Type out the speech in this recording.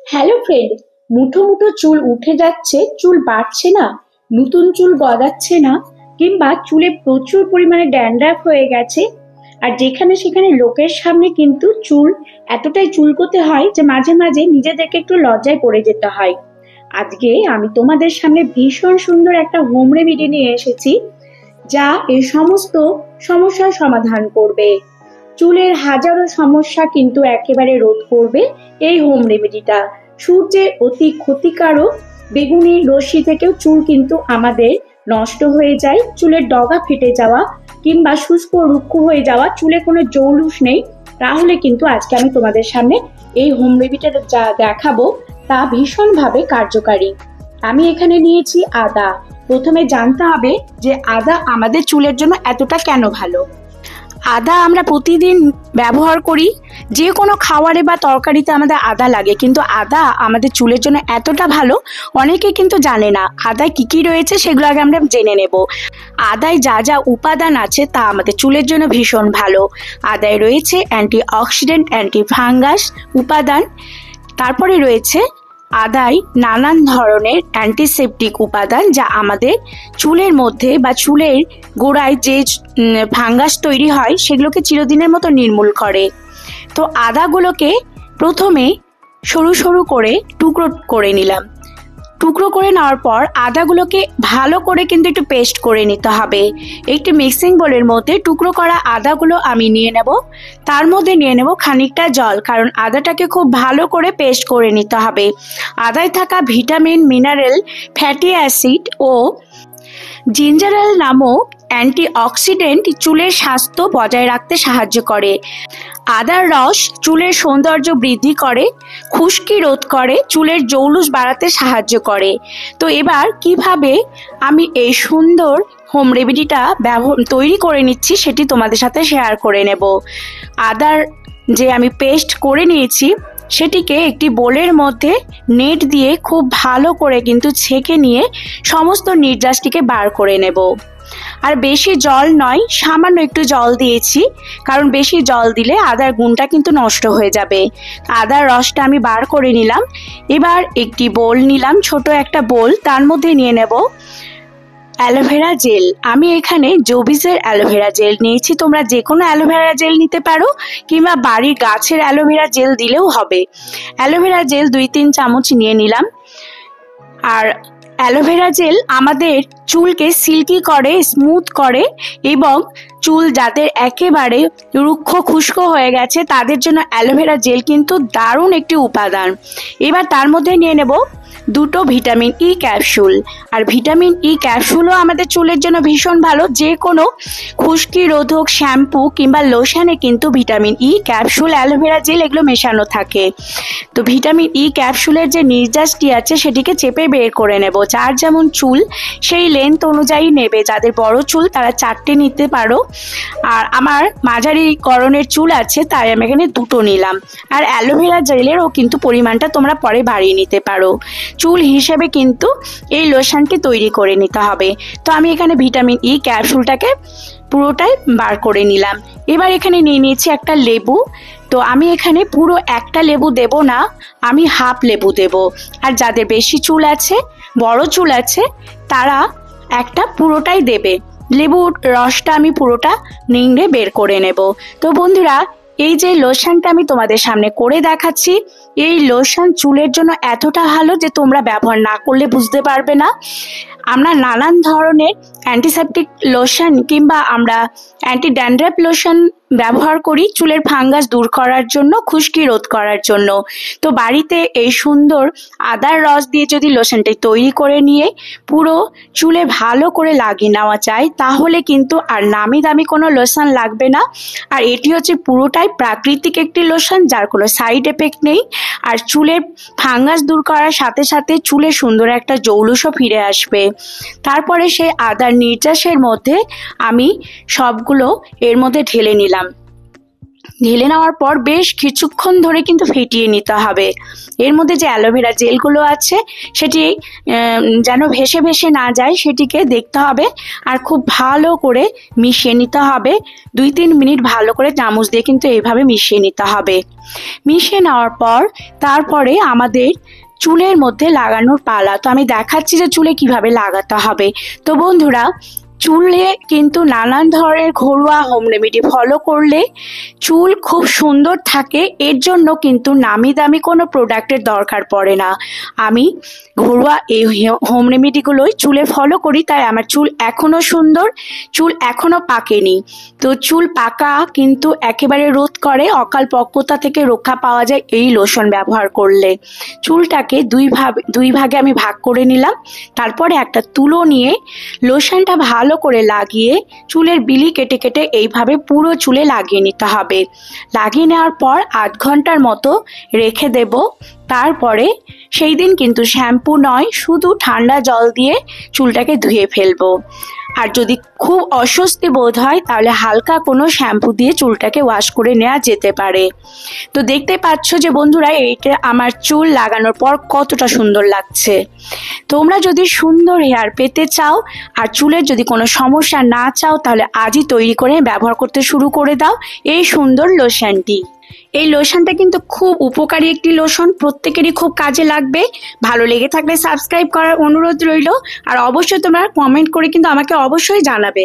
Hello friend, মুঠো মুঠো চুল উঠে যাচ্ছে, চুল বাড়ছে না, নতুন চুল গজাচ্ছে না, কিংবা চুলে প্রচুর পরিমাণে ড্যান্ড্রাফ হয়ে গেছে। আর যেখানে সেখানে লোকের সামনে কিন্তু চুল এতটাই চুলকোতে হয় যে মাঝে মাঝে নিজেদেরকে একটু লজ্জায় পড়ে যেতে হয়। আজকে আমি তোমাদের সামনে ভীষণ সুন্দর একটা হোম রেমেডি নিয়ে এসেছি, যা এই সমস্ত সমস্যার সমাধান করবে। চুলের হাজারো সমস্যা কিন্তু একেবারে রোধ করবে এই হোম রেমেডিটা। সূর্যের অতি ক্ষতিকারক বেগুনি রশ্মি থেকেও চুল কিন্তু আমাদের নষ্ট হয়ে যায়। চুলের ডগা ফেটে যাওয়া কিংবা শুষ্ক রুক্ষ হয়ে যাওয়া, চুলে কোনো জৌলুস নেই, তাহলে কিন্তু আজকে আমি তোমাদের সামনে এই হোম রেমেডিটা যা দেখাবো তা ভীষণভাবে কার্যকারী। আমি এখানে নিয়েছি আদা। প্রথমে জানতে হবে যে আদা আমাদের চুলের জন্য এতটা কেন ভালো। আদা আমরা প্রতিদিন ব্যবহার করি, যে কোনো খাবারে বা তরকারিতে আমাদের আদা লাগে, কিন্তু আদা আমাদের চুলের জন্য এতটা ভালো অনেকে কিন্তু জানে না। আদায় কি কি রয়েছে সেগুলো আগে আমরা জেনে নেব। আদায় যা যা উপাদান আছে তা আমাদের চুলের জন্য ভীষণ ভালো। আদায় রয়েছে অ্যান্টি অক্সিডেন্ট, অ্যান্টি ফাঙ্গাস উপাদান। তারপরে রয়েছে আদায় নানান ধরনের অ্যান্টিসেপটিক উপাদান, যা আমাদের চুলের মধ্যে বা চুলের গোড়ায় যে ফাঙ্গাস তৈরি হয় সেগুলোকে চিরদিনের মতো নির্মূল করে। তো আদাগুলোকে প্রথমে সরু সরু করে টুকরো করে নিলাম। টুকরো করে নেওয়ার পর আদাগুলোকে ভালো করে কিন্তু একটু পেস্ট করে নিতে হবে। একটি মিক্সিং বোলের মধ্যে টুকরো করা আদাগুলো আমি নিয়ে নেব। তার মধ্যে নিয়ে নেব খানিকটা জল, কারণ আদাটাকে খুব ভালো করে পেস্ট করে নিতে হবে। আদায় থাকা ভিটামিন, মিনারেল, ফ্যাটি অ্যাসিড ও জিঞ্জারেল নামক অ্যান্টিঅক্সিডেন্ট চুলের স্বাস্থ্য বজায় রাখতে সাহায্য করে। আদার রস চুলের সৌন্দর্য বৃদ্ধি করে, খুশকি রোধ করে, চুলের জৌলুস বাড়াতে সাহায্য করে। তো এবার কিভাবে আমি এই সুন্দর হোম রেমেডিটা তৈরি করে নিচ্ছি সেটি তোমাদের সাথে শেয়ার করে নেব। আদার যে আমি পেস্ট করে নিয়েছি সেটিকে একটি বোলের মধ্যে নেট দিয়ে খুব ভালো করে কিন্তু ছেঁকে নিয়ে সমস্ত নির্যাসটিকে বার করে নেব। আর বেশি জল নয়, সামান্য একটু জল দিয়েছি, কারণ বেশি জল দিলে আদার গুণটা কিন্তু নষ্ট হয়ে যাবে। আদার রসটা আমি বার করে নিলাম। এবার একটি বোল নিলাম, ছোট একটা বোল, তার মধ্যে নিয়ে নেব অ্যালোভেরা জেল। আমি এখানে জোবিসের অ্যালোভেরা জেল নিয়েছি, তোমরা যে কোনো অ্যালোভেরা জেল নিতে পারো, কিংবা বাড়ির গাছের অ্যালোভেরা জেল দিলেও হবে। অ্যালোভেরা জেল 2-3 চামচ নিয়ে নিলাম। আর অ্যালোভেরা জেল আমাদের চুলকে সিল্কি করে, স্মুথ করে, এবং চুল যাদের একেবারে রুক্ষ খুস্কো হয়ে গেছে তাদের জন্য অ্যালোভেরা জেল কিন্তু দারুণ একটি উপাদান। এবার তার মধ্যে নিয়ে নেব 2 ভিটামিন ই ক্যাপসুল। আর ভিটামিন ই ক্যাপসুলও আমাদের চুলের জন্য ভীষণ ভালো। যে কোনো খুশকি রোধক শ্যাম্পু কিংবা লোশনে কিন্তু vitamin E capsule, aloe vera gel এগুলো মেশানো থাকে। তো ভিটামিন ই ক্যাপসুলের যে নির্যাসটি আছে সেটিকে চেপে বের করে নেব। যার যেমন চুল সেই লেন্থ অনুযায়ী নেবে। যাদের বড় চুল তারা 4টে নিতে পারো, আর আমার মাঝারি গড়নের চুল আছে তাই আমি এখানে 2টো নিলাম। আর অ্যালোভেরা জেলেরও কিন্তু পরিমাণটা তোমরা পরে বাড়িয়ে নিতে পারো। চুল হিসেবে কিন্তু এই লোশনটি তৈরি করে নিতে হবে। তো আমি এখানে ভিটামিন ই ক্যাপসুলটাকে পুরোটাই বার করে নিলাম। এবার এখানে নিয়ে নিয়েছি একটা লেবু। তো আমি এখানে পুরো একটা লেবু দেব না, আমি হাফ লেবু দেব। আর যাদের বেশি চুল আছে, বড় চুল আছে, তারা একটা পুরোটাই দেবে। লেবুর রসটা আমি পুরোটা নিংড়ে বের করে নেব। তো বন্ধুরা, এই যে লোশনটা আমি তোমাদের সামনে করে দেখাচ্ছি, এই লোশন চুলের জন্য এতটা ভালো যে তোমরা ব্যবহার না করলে বুঝতে পারবে না। আমরা নানান ধরনের অ্যান্টিসেপটিক লোশন কিংবা আমরা অ্যান্টি ড্যান্ড্রাফ লোশন ব্যবহার করি চুলের ফাঙ্গাস দূর করার জন্য, খুশকি রোধ করার জন্য। তো বাড়িতে এই সুন্দর আদার রস দিয়ে যদি লোশনটি তৈরি করে নিয়ে পুরো চুলে ভালো করে লাগিয়ে নেওয়া যায়, তাহলে কিন্তু আর নামি দামি কোনো লোশন লাগবে না। আর এটি হচ্ছে পুরোটাই প্রাকৃতিক একটি লোশন, যার কোনো সাইড এফেক্ট নেই। আর চুলের ফাঙ্গাস দূর করার সাথে সাথে চুলে সুন্দর একটা জৌলুসও ফিরে আসবে। তারপরে সেই আদার নির্যাসের মধ্যে আমি সবগুলো এর মধ্যে ঢেলে নিলাম। ঢেলে নেওয়ার পর বেশ কিছুক্ষণ ধরে কিন্তু ফেটিয়ে নিতে হবে। এর মধ্যে যে অ্যালোভেরা জেলগুলো আছে সেটি যেন ভেসে ভেসে না যায় সেটিকে দেখতে হবে, আর খুব ভালো করে মিশিয়ে নিতে হবে। 2-3 মিনিট ভালো করে চামচ দিয়ে কিন্তু এইভাবে মিশিয়ে নিতে হবে। মিশিয়ে নেওয়ার পর তারপরে আমাদের চুলের মধ্যে লাগানোর পালা। তো আমি দেখাচ্ছি যে চুলে কিভাবে লাগাতে হবে। তো বন্ধুরা, চুলে কিন্তু নানান ধরনের ঘরোয়া হোম রেমেডি ফলো করলে চুল খুব সুন্দর থাকে। এর জন্য কিন্তু নামি দামি কোনো প্রোডাক্টের দরকার পড়ে না। আমি ঘরোয়া এই হোম রেমেডিগুলোই চুলে ফলো করি, তাই আমার চুল এখনো সুন্দর, চুল এখনো পাকেনি। তো চুল পাকা কিন্তু একেবারে রোধ করে, অকাল পক্কতা থেকে রক্ষা পাওয়া যায় এই লোশন ব্যবহার করলে। চুলটাকে দুই ভাগে আমি ভাগ করে নিলাম। তারপরে একটা তুলো নিয়ে লোশনটা ভালো করে লাগিয়ে চুলের বিলি কেটে কেটে এইভাবে পুরো চুলে লাগিয়ে নিতে হবে। লাগিয়ে নেওয়ার পর 8 ঘন্টার মতো রেখে দেব। তারপরে সেই দিন কিন্তু শ্যাম্পু নয়, শুধু ঠান্ডা জল দিয়ে চুলটাকে ধুয়ে ফেলবো। আর যদি খুব অস্বস্তি বোধ হয় তাহলে হালকা কোনো শ্যাম্পু দিয়ে চুলটাকে ওয়াশ করে নেওয়া যেতে পারে। তো দেখতে পাচ্ছ যে বন্ধুরা, এইটা আমার চুল লাগানোর পর কতটা সুন্দর লাগছে। তোমরা যদি সুন্দর হেয়ার পেতে চাও আর চুলের যদি কোনো সমস্যা না চাও তাহলে আজই তৈরি করে ব্যবহার করতে শুরু করে দাও এই সুন্দর লোশনটি। এই লোশনটা কিন্তু খুব উপকারী একটি লোশন, প্রত্যেকেরই খুব কাজে লাগবে। ভালো লেগে থাকলে সাবস্ক্রাইব করার অনুরোধ রইল, আর অবশ্যই তোমরা কমেন্ট করে কিন্তু আমাকে অবশ্যই জানাবে।